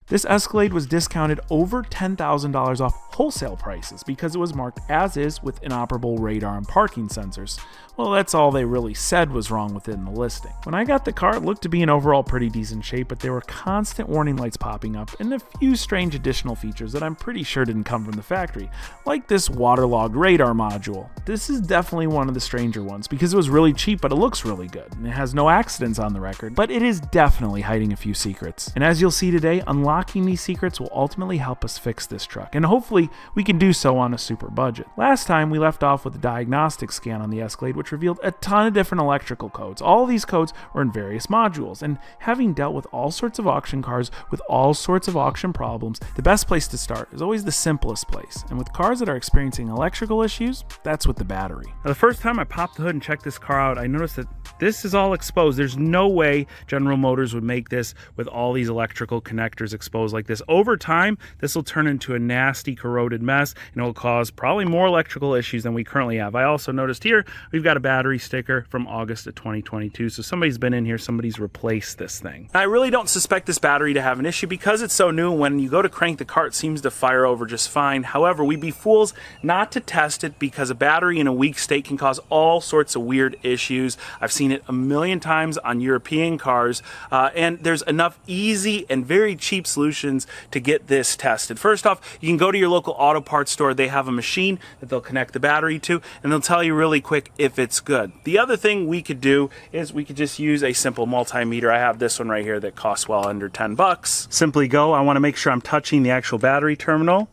This Escalade was discounted over $10,000 off wholesale prices because it was marked as is with inoperable radar and parking sensors. Well, that's all they really said was wrong within the listing. When I got the car, it looked to be in overall pretty decent shape, but there were constant warning lights popping up and a few strange additional features that I'm pretty sure didn't come from the factory, like this waterlogged radar module. This is definitely one of the stranger ones because it was really cheap, but it looks really good, and it has no accidents on the record, but it is definitely hiding a few secrets. And as you'll see today, unlocking these secrets will ultimately help us fix this truck, and hopefully we can do so on a super budget. Last time we left off with a diagnostic scan on the Escalade, which revealed a ton of different electrical codes. All of these codes were in various modules, and having dealt with all sorts of auction cars with all sorts of auction problems, the best place to start is always the simplest place. And with cars that are experiencing electrical issues, that's with the battery. Now, the first time I popped the hood and checked this car out, I noticed that this is all exposed. There's no way General Motors would make this with all these electrical connectors exposed like this. Over time, this will turn into a nasty corroded mess, and it will cause probably more electrical issues than we currently have. I also noticed here we've got a battery sticker from August of 2022, so somebody's been in here, somebody's replaced this thing. I really don't suspect this battery to have an issue because it's so new. When you go to crank the car, it seems to fire over just fine. However, we'd be fools not to test it because a battery in a weak state can cause all sorts of weird issues. I've seen it a million times on European cars, and there's enough easy and very cheap solutions to get this tested. First off, you can go to your local auto parts store. They have a machine that they'll connect the battery to, and they'll tell you really quick if it's good. The other thing we could do is we could just use a simple multimeter. I have this one right here that costs well under 10 bucks. Simply go, I want to make sure I'm touching the actual battery terminal.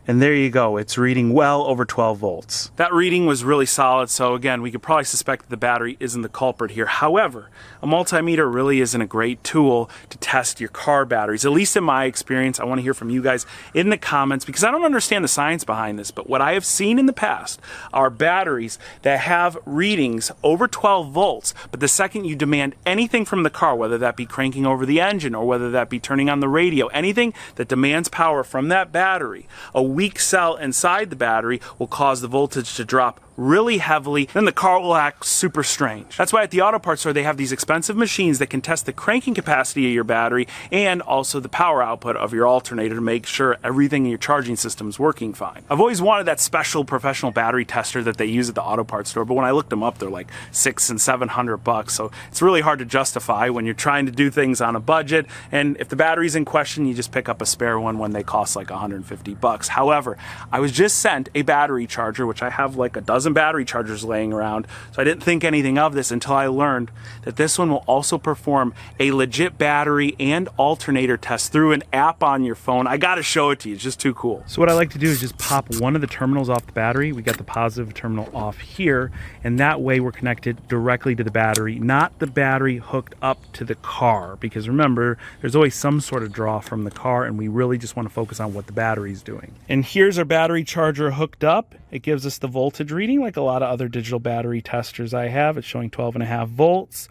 And there you go, it's reading well over 12 volts. That reading was really solid, so again, we could probably suspect that the battery isn't the culprit here. However, a multimeter really isn't a great tool to test your car batteries, at least in my experience. I want to hear from you guys in the comments because I don't understand the science behind this, but what I have seen in the past are batteries that have readings over 12 volts, but the second you demand anything from the car, whether that be cranking over the engine or whether that be turning on the radio, anything that demands power from that battery, a weak cell inside the battery will cause the voltage to drop really heavily, then the car will act super strange. That's why at the auto parts store they have these expensive machines that can test the cranking capacity of your battery and also the power output of your alternator to make sure everything in your charging system is working fine. I've always wanted that special professional battery tester that they use at the auto parts store, but when I looked them up, they're like $600 and $700, so it's really hard to justify when you're trying to do things on a budget. And if the battery's in question, you just pick up a spare one when they cost like $150. However, I was just sent a battery charger, which I have like a dozen battery chargers laying around, so I didn't think anything of this until I learned that this one will also perform a legit battery and alternator test through an app on your phone. I gotta show it to you, it's just too cool. So what I like to do is just pop one of the terminals off the battery. We got the positive terminal off here, and that way we're connected directly to the battery, not the battery hooked up to the car, because remember, there's always some sort of draw from the car, and we really just want to focus on what the battery's doing. And here's our battery charger hooked up. It gives us the voltage reading like a lot of other digital battery testers I have. It's showing 12.5 volts.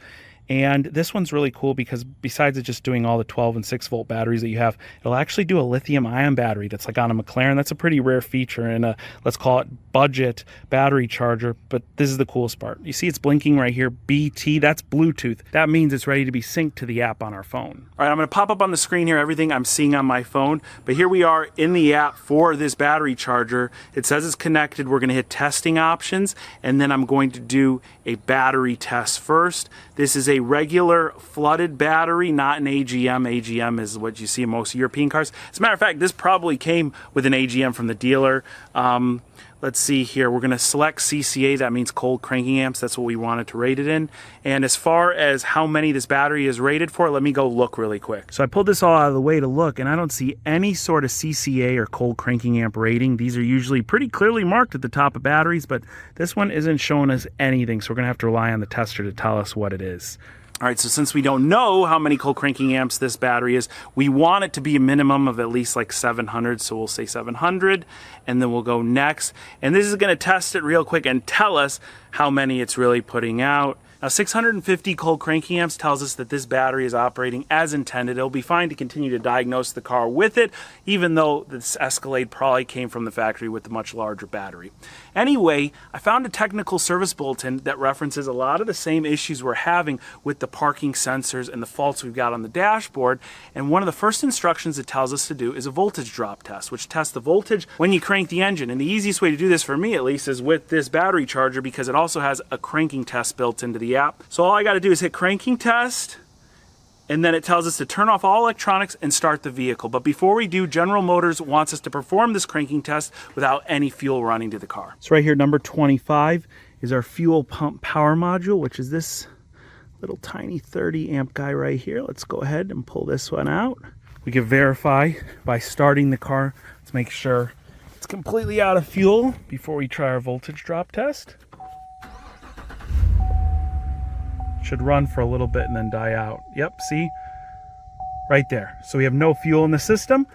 And this one's really cool because besides it just doing all the 12 and 6 volt batteries that you have, it'll actually do a lithium ion battery that's like on a McLaren. That's a pretty rare feature in a, let's call it budget battery charger. But this is the coolest part. You see it's blinking right here, BT, that's Bluetooth. That means it's ready to be synced to the app on our phone. All right, I'm gonna pop up on the screen here everything I'm seeing on my phone, but here we are in the app for this battery charger. It says it's connected. We're gonna hit testing options, and then I'm going to do a battery test first. This is a regular flooded battery, not an AGM. AGM is what you see in most European cars. As a matter of fact, this probably came with an AGM from the dealer. Let's see here. We're going to select CCA. That means cold cranking amps. That's what we wanted to rate it in. And as far as how many this battery is rated for, let me go look really quick. So I pulled this all out of the way to look, and I don't see any sort of CCA or cold cranking amp rating. These are usually pretty clearly marked at the top of batteries, but this one isn't showing us anything, so we're going to have to rely on the tester to tell us what it is. All right, so since we don't know how many cold cranking amps this battery is, we want it to be a minimum of at least like 700, so we'll say 700, and then we'll go next. And this is gonna test it real quick and tell us how many it's really putting out. Now 650 cold cranking amps tells us that this battery is operating as intended. It'll be fine to continue to diagnose the car with it, even though this Escalade probably came from the factory with a much larger battery. Anyway, I found a technical service bulletin that references a lot of the same issues we're having with the parking sensors and the faults we've got on the dashboard. And one of the first instructions it tells us to do is a voltage drop test, which tests the voltage when you crank the engine. And the easiest way to do this, for me at least, is with this battery charger, because it also has a cranking test built into the app. So all I got to do is hit cranking test, and then it tells us to turn off all electronics and start the vehicle. But before we do, General Motors wants us to perform this cranking test without any fuel running to the car. So right here, number 25 is our fuel pump power module, which is this little tiny 30 amp guy right here. Let's go ahead and pull this one out. We can verify by starting the car. Let's make sure it's completely out of fuel before we try our voltage drop test. Should run for a little bit and then die out. Yep, see? Right there. So we have no fuel in the system.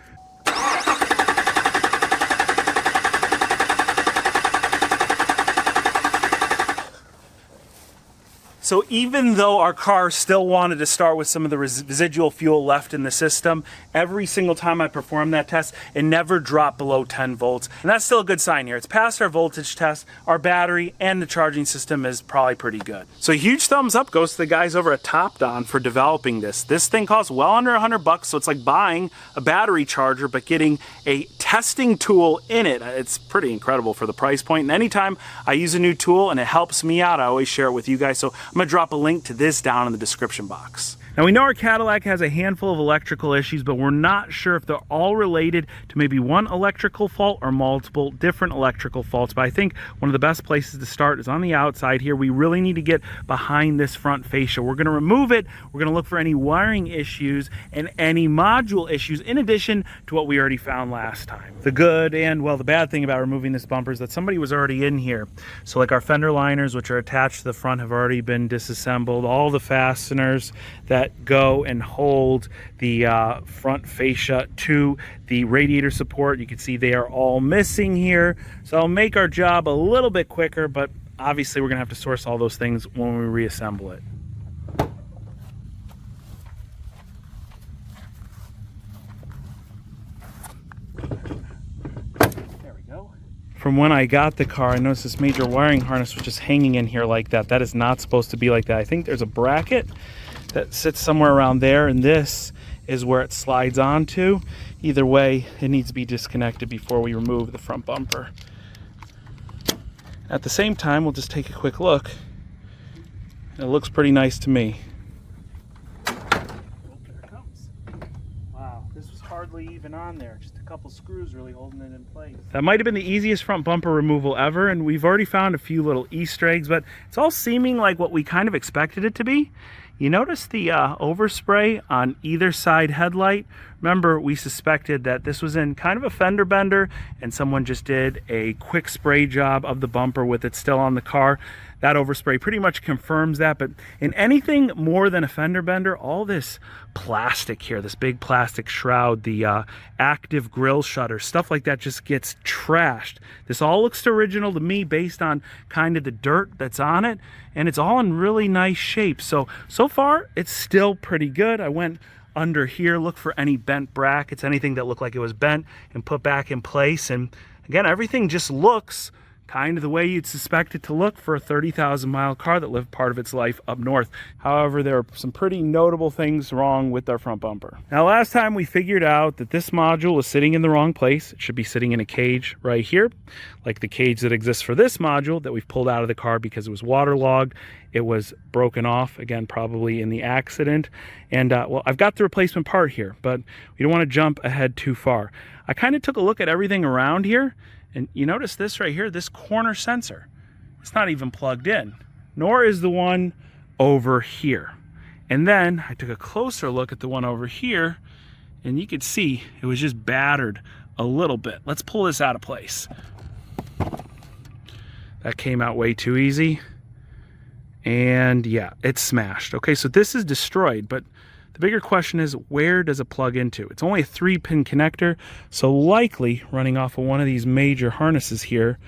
So even though our car still wanted to start with some of the residual fuel left in the system, every single time I performed that test, it never dropped below 10 volts. And that's still a good sign here. It's passed our voltage test, our battery, and the charging system is probably pretty good. So a huge thumbs up goes to the guys over at Topdon for developing this. This thing costs well under $100, so it's like buying a battery charger but getting a testing tool in it. It's pretty incredible for the price point. And anytime I use a new tool and it helps me out, I always share it with you guys. So I'm going to drop a link to this down in the description box. Now we know our Cadillac has a handful of electrical issues, but we're not sure if they're all related to maybe one electrical fault or multiple different electrical faults. But I think one of the best places to start is on the outside here. We really need to get behind this front fascia. We're going to remove it. We're going to look for any wiring issues and any module issues in addition to what we already found last time. The good and, well, the bad thing about removing this bumper is that somebody was already in here. So like our fender liners, which are attached to the front, have already been disassembled. All the fasteners that go and hold the front fascia to the radiator support, you can see they are all missing here. So I'll make our job a little bit quicker, but obviously we're gonna have to source all those things when we reassemble it. There we go. From when I got the car, I noticed this major wiring harness was just hanging in here like that. That is not supposed to be like that. I think there's a bracket that sits somewhere around there, and this is where it slides onto. Either way, it needs to be disconnected before we remove the front bumper. At the same time, we'll just take a quick look. It looks pretty nice to me. Oh, there it comes. Wow, this was hardly even on there. Just a couple screws really holding it in place. That might have been the easiest front bumper removal ever, and we've already found a few little Easter eggs, but it's all seeming like what we kind of expected it to be. You notice the overspray on either side headlight. Remember, we suspected that this was in kind of a fender bender and someone just did a quick spray job of the bumper with it still on the car. That overspray pretty much confirms that, but in anything more than a fender bender, all this plastic here, this big plastic shroud, the active grille shutter, stuff like that just gets trashed. This all looks original to me based on kind of the dirt that's on it, and it's all in really nice shape. So far, it's still pretty good. I went under here, look for any bent brackets, anything that looked like it was bent, and put back in place. And again, everything just looks kind of the way you'd suspect it to look for a 30,000 mile car that lived part of its life up north. However, there are some pretty notable things wrong with our front bumper. Now, last time we figured out that this module was sitting in the wrong place. It should be sitting in a cage right here, like the cage that exists for this module that we've pulled out of the car because it was waterlogged. It was broken off, again, probably in the accident. And well, I've got the replacement part here, but we don't want to jump ahead too far. I kind of took a look at everything around here, and you notice this right here, this corner sensor. It's not even plugged in, nor is the one over here. And then I took a closer look at the one over here, and you could see it was just battered a little bit. Let's pull this out of place. That came out way too easy. And yeah, it's smashed. Okay, so this is destroyed, but the bigger question is, where does it plug into? It's only a 3-pin connector, so likely running off of one of these major harnesses here,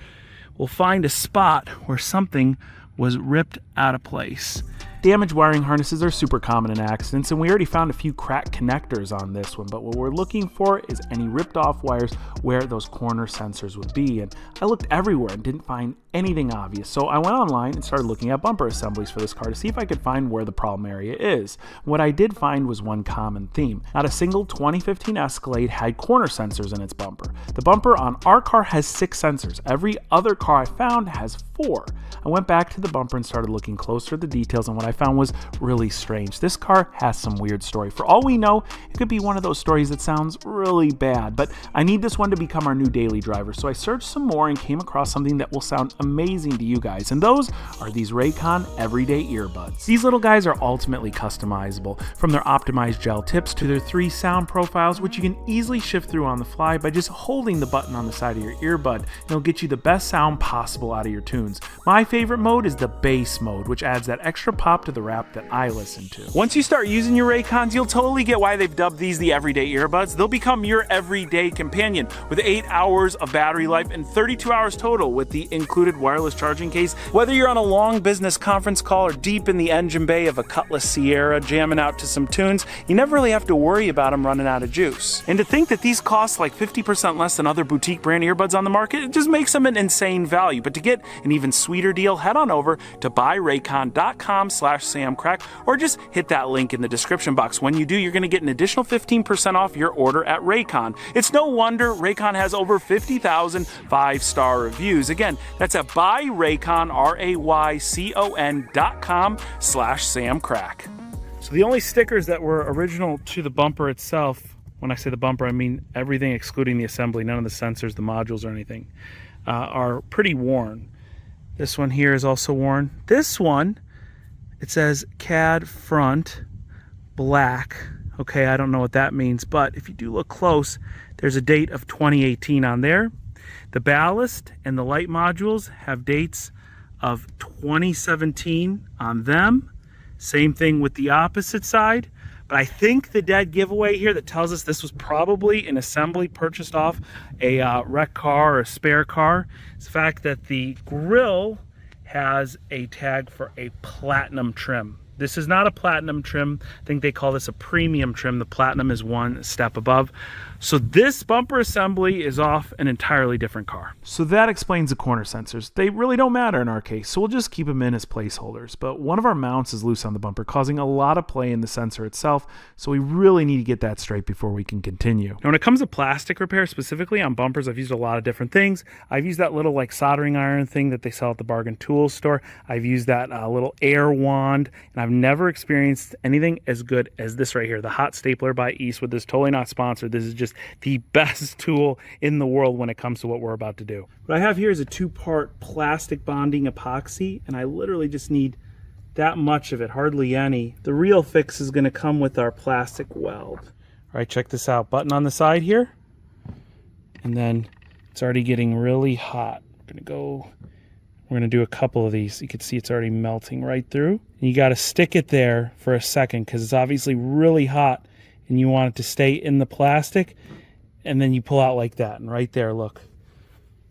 we'll find a spot where something was ripped out of place. Damaged wiring harnesses are super common in accidents, and we already found a few cracked connectors on this one, but what we're looking for is any ripped off wires where those corner sensors would be. And I looked everywhere and didn't find anything obvious, so I went online and started looking at bumper assemblies for this car to see if I could find where the problem area is. What I did find was one common theme. Not a single 2015 Escalade had corner sensors in its bumper. The bumper on our car has 6 sensors. Every other car I found has 4. I went back to the bumper and started looking closer at the details, and what I found was really strange. This car has some weird story. For all we know, it could be one of those stories that sounds really bad, but I need this one to become our new daily driver, so I searched some more and came across something that will sound amazing to you guys, and those are these Raycon everyday earbuds. These little guys are ultimately customizable, from their optimized gel tips to their 3 sound profiles, which you can easily shift through on the fly by just holding the button on the side of your earbud, and it'll get you the best sound possible out of your tunes. My favorite mode is the bass mode, which adds that extra pop to the rap that I listen to. Once you start using your Raycons, you'll totally get why they've dubbed these the everyday earbuds. They'll become your everyday companion with 8 hours of battery life and 32 hours total with the included wireless charging case. Whether you're on a long business conference call or deep in the engine bay of a Cutlass Sierra jamming out to some tunes, you never really have to worry about them running out of juice. And to think that these cost like 50% less than other boutique brand earbuds on the market, it just makes them an insane value. But to get an even sweeter deal, head on over to buyraycon.com/samcrack or just hit that link in the description box. When you do, you're going to get an additional 15% off your order at Raycon. It's no wonder Raycon has over 50,000 5-star reviews. Again, that's at buyraycon, RAYCON.com/samcrack. So the only stickers that were original to the bumper itself, when I say the bumper, I mean everything excluding the assembly, none of the sensors, the modules or anything, are pretty worn. This one here is also worn. This one, it says CAD front black. Okay, I don't know what that means, but if you do look close, there's a date of 2018 on there. The ballast and the light modules have dates of 2017 on them. Same thing with the opposite side. But I think the dead giveaway here that tells us this was probably an assembly purchased off a wrecked car or a spare car is the fact that the grille has a tag for a platinum trim. This is not a platinum trim. I think they call this a premium trim. The platinum is one step above. So this bumper assembly is off an entirely different car. So that explains the corner sensors. They really don't matter in our case, so we'll just keep them in as placeholders. But one of our mounts is loose on the bumper, causing a lot of play in the sensor itself, so we really need to get that straight before we can continue. Now, when it comes to plastic repair, specifically on bumpers, I've used a lot of different things. I've used that little like soldering iron thing that they sell at the bargain tools store. I've used that little air wand, and I've never experienced anything as good as this right here, the hot stapler by Eastwood. This is totally not sponsored. This is just the best tool in the world when it comes to what we're about to do. What I have here is a 2-part plastic bonding epoxy, and I literally just need that much of it, hardly any. The real fix is going to come with our plastic weld. All right, check this out. Button on the side here, and then it's already getting really hot. We're going to do a couple of these. You can see it's already melting right through. And you got to stick it there for a second because it's obviously really hot and you want it to stay in the plastic. And then you pull out like that. And right there, look.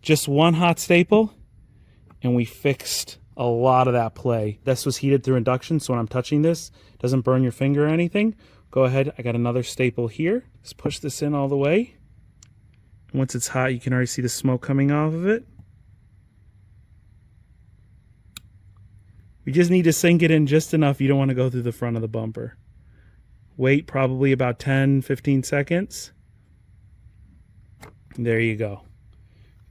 Just one hot staple and we fixed a lot of that play. This was heated through induction, so when I'm touching this, it doesn't burn your finger or anything. Go ahead, I got another staple here. Just push this in all the way. Once it's hot, you can already see the smoke coming off of it. We just need to sink it in just enough. You don't want to go through the front of the bumper. Wait probably about 10-15 seconds. And there you go.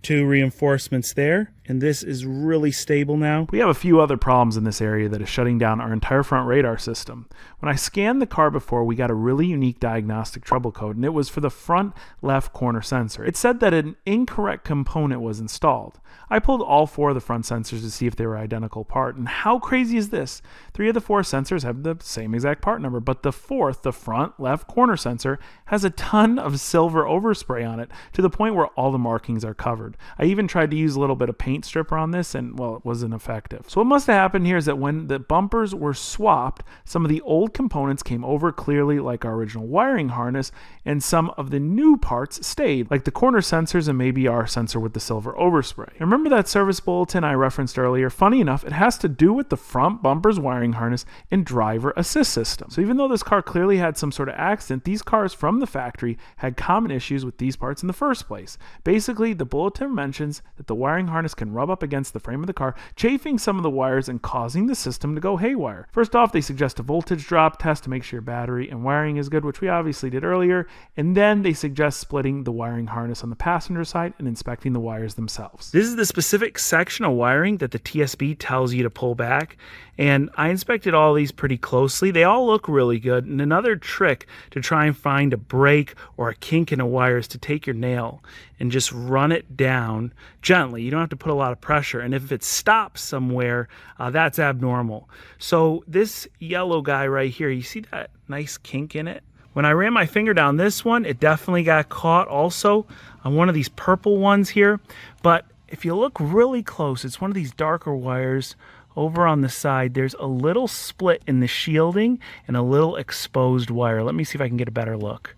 2 reinforcements there, and this is really stable now. We have a few other problems in this area that is shutting down our entire front radar system. When I scanned the car before, we got a really unique diagnostic trouble code, and it was for the front left corner sensor. It said that an incorrect component was installed. I pulled all 4 of the front sensors to see if they were identical part, and how crazy is this? 3 of the 4 sensors have the same exact part number, but the 4th, the front left corner sensor, has a ton of silver overspray on it, to the point where all the markings are covered. I even tried to use a little bit of paint paint stripper on this, and well, it wasn't effective. So what must have happened here is that when the bumpers were swapped, some of the old components came over clearly like our original wiring harness, and some of the new parts stayed, like the corner sensors and maybe our sensor with the silver overspray. Remember that service bulletin I referenced earlier? Funny enough, it has to do with the front bumper's wiring harness and driver assist system. So even though this car clearly had some sort of accident, these cars from the factory had common issues with these parts in the first place. Basically, the bulletin mentions that the wiring harness can rub up against the frame of the car, chafing some of the wires and causing the system to go haywire. First off, they suggest a voltage drop test to make sure your battery and wiring is good, which we obviously did earlier, and then they suggest splitting the wiring harness on the passenger side and inspecting the wires themselves. This is the specific section of wiring that the TSB tells you to pull back, and I inspected all these pretty closely. They all look really good, and another trick to try and find a break or a kink in a wire is to take your nail and just run it down gently. You don't have to put a lot of pressure, and if it stops somewhere, that's abnormal. So this yellow guy right here, you see that nice kink in it? When I ran my finger down this one, it definitely got caught also on one of these purple ones here. But if you look really close, it's one of these darker wires over on the side. There's a little split in the shielding and a little exposed wire. Let me see if I can get a better look.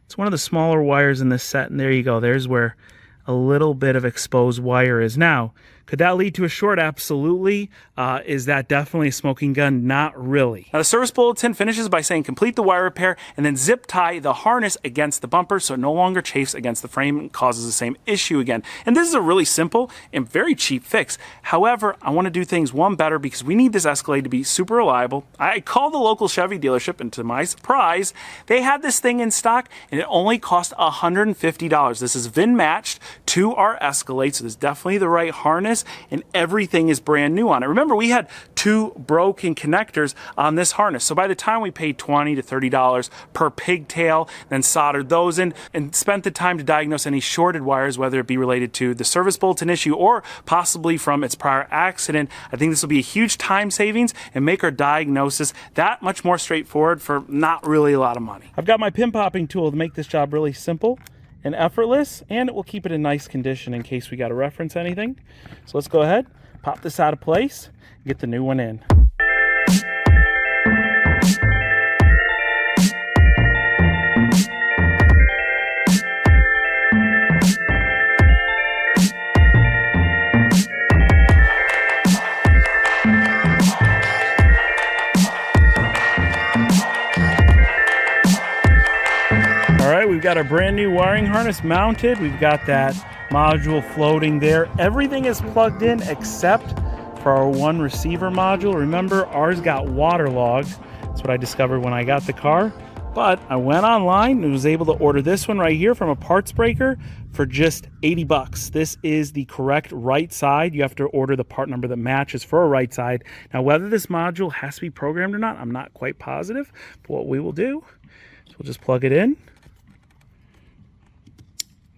It's one of the smaller wires in this set, and there you go. There's where a little bit of exposed wire is. Now, could that lead to a short? Absolutely. Is that definitely a smoking gun? Not really. Now, the service bulletin finishes by saying complete the wire repair and then zip tie the harness against the bumper so it no longer chafes against the frame and causes the same issue again. And this is a really simple and very cheap fix. However, I want to do things one better because we need this Escalade to be super reliable. I called the local Chevy dealership, and to my surprise, they had this thing in stock and it only cost $150. This is VIN matched to our Escalade, so there's definitely the right harness, and everything is brand new on it. Remember, we had 2 broken connectors on this harness, so by the time we paid $20 to $30 per pigtail, then soldered those in and spent the time to diagnose any shorted wires, whether it be related to the service bulletin issue or possibly from its prior accident, I think this will be a huge time savings and make our diagnosis that much more straightforward for not really a lot of money. I've got my pin popping tool to make this job really simple and effortless, and it will keep it in nice condition in case we got to reference anything. So let's go ahead, pop this out of place, and get the new one in. We've got our brand new wiring harness mounted. We've got that module floating there. Everything is plugged in except for our one receiver module. Remember, ours got waterlogged. That's what I discovered when I got the car. But I went online and was able to order this one right here from a parts breaker for just 80 bucks. This is the correct right side. You have to order the part number that matches for a right side. Now, whether this module has to be programmed or not, I'm not quite positive. But what we will do is we'll just plug it in.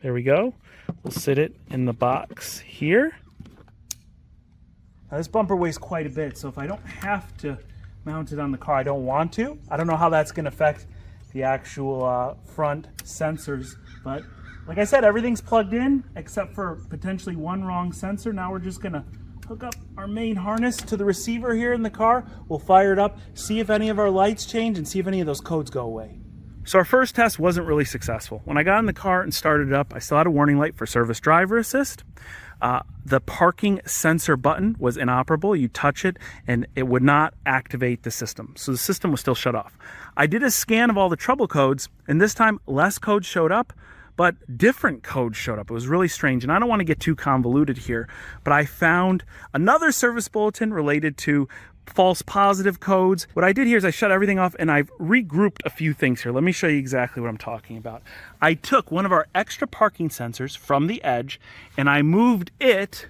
There we go. We'll sit it in the box here. Now this bumper weighs quite a bit, so if I don't have to mount it on the car, I don't want to. I don't know how that's going to affect the actual front sensors, but like I said, everything's plugged in except for potentially one wrong sensor. Now we're just going to hook up our main harness to the receiver here in the car. We'll fire it up, see if any of our lights change, and see if any of those codes go away. So our first test wasn't really successful. When I got in the car and started it up, I still had a warning light for service driver assist. The parking sensor button was inoperable. You touch it and it would not activate the system. So the system was still shut off. I did a scan of all the trouble codes, and this time less codes showed up, but different codes showed up. It was really strange, and I don't want to get too convoluted here, but I found another service bulletin related to false positive codes. What I did here is I shut everything off and I've regrouped a few things here. Let me show you exactly what I'm talking about. I took one of our extra parking sensors from the edge and I moved it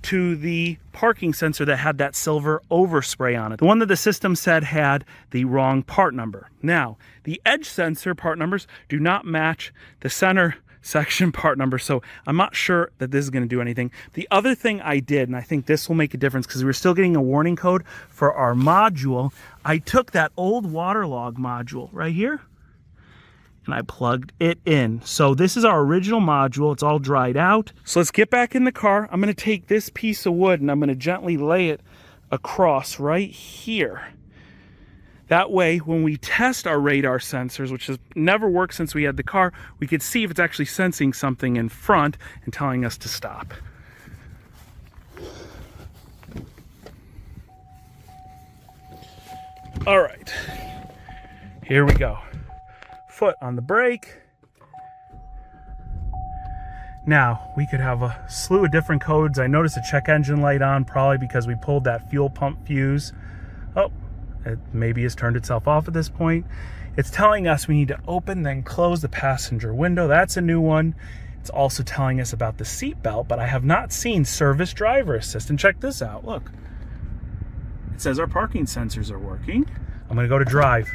to the parking sensor that had that silver overspray on it. The one that the system said had the wrong part number. Now, the edge sensor part numbers do not match the center section part number, so I'm not sure that this is going to do anything. The other thing I did, and I think this will make a difference because we're still getting a warning code for our module, I took that old waterlog module right here and I plugged it in. So this is our original module. It's all dried out. So let's get back in the car. I'm going to take this piece of wood and I'm going to gently lay it across right here. That way, when we test our radar sensors, which has never worked since we had the car, we could see if it's actually sensing something in front and telling us to stop. All right, here we go. Foot on the brake. Now, we could have a slew of different codes. I noticed a check engine light on, probably because we pulled that fuel pump fuse. Oh, it maybe has turned itself off at this point. It's telling us we need to open, then close the passenger window. That's a new one. It's also telling us about the seat belt, but I have not seen service driver assist. And check this out, look. It says our parking sensors are working. I'm gonna go to drive.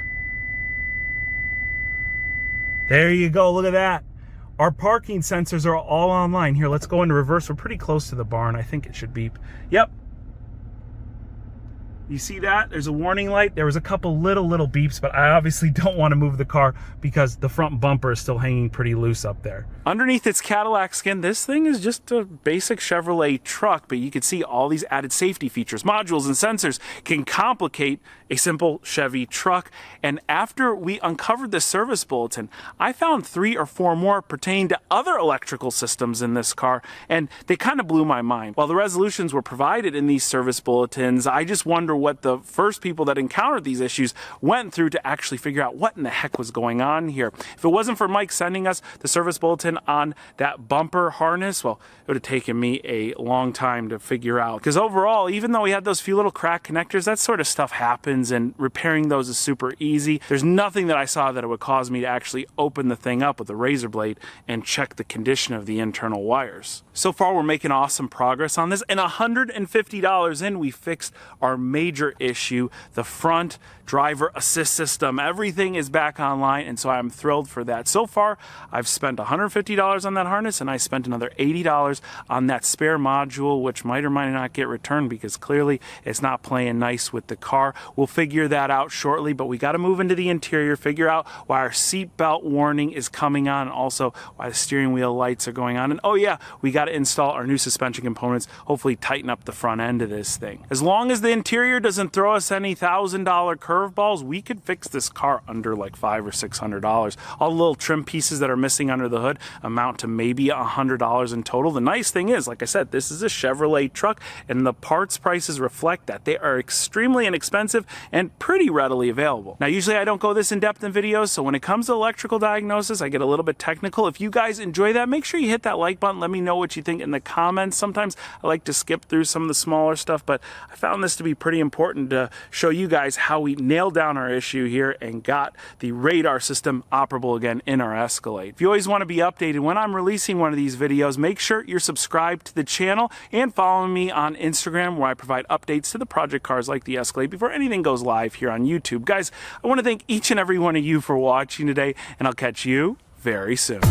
There you go, look at that. Our parking sensors are all online. Here, let's go into reverse. We're pretty close to the barn. I think it should beep. Yep. You see that? There's a warning light. There was a couple little beeps, but I obviously don't want to move the car because the front bumper is still hanging pretty loose up there. Underneath its Cadillac skin, this thing is just a basic Chevrolet truck, but you can see all these added safety features, modules, and sensors can complicate a simple Chevy truck. And after we uncovered this service bulletin, I found 3 or 4 more pertaining to other electrical systems in this car, and they kind of blew my mind. While the resolutions were provided in these service bulletins, I just wonder what the first people that encountered these issues went through to actually figure out what in the heck was going on here. If it wasn't for Mike sending us the service bulletin on that bumper harness, well, it would have taken me a long time to figure out. Because overall, even though we had those few little crack connectors, that sort of stuff happens, and repairing those is super easy. There's nothing that I saw that it would cause me to actually open the thing up with a razor blade and check the condition of the internal wires. So far, we're making awesome progress on this, and $150 in, we fixed our major issue, the front driver assist system. Everything is back online, and so I'm thrilled for that. So far, I've spent $150 on that harness, and I spent another $80 on that spare module, which might or might not get returned because clearly it's not playing nice with the car. We'll figure that out shortly, but we got to move into the interior, figure out why our seatbelt warning is coming on, and also why the steering wheel lights are going on. And oh yeah, we got to install our new suspension components, hopefully tighten up the front end of this thing. As long as the interior doesn't throw us any $1,000 curveballs, we could fix this car under like $500 or $600. All the little trim pieces that are missing under the hood amount to maybe $100 in total. The nice thing is, like I said, this is a Chevrolet truck, and the parts prices reflect that. They are extremely inexpensive and pretty readily available. Now, usually I don't go this in-depth in videos, so when it comes to electrical diagnosis, I get a little bit technical. If you guys enjoy that, make sure you hit that like button. Let me know what you think in the comments. Sometimes I like to skip through some of the smaller stuff, but I found this to be pretty important to show you guys how we nailed down our issue here and got the radar system operable again in our Escalade. If you always want to be updated when I'm releasing one of these videos, make sure you're subscribed to the channel and following me on Instagram, where I provide updates to the project cars like the Escalade before anything goes live here on YouTube. Guys, I want to thank each and every one of you for watching today, and I'll catch you very soon.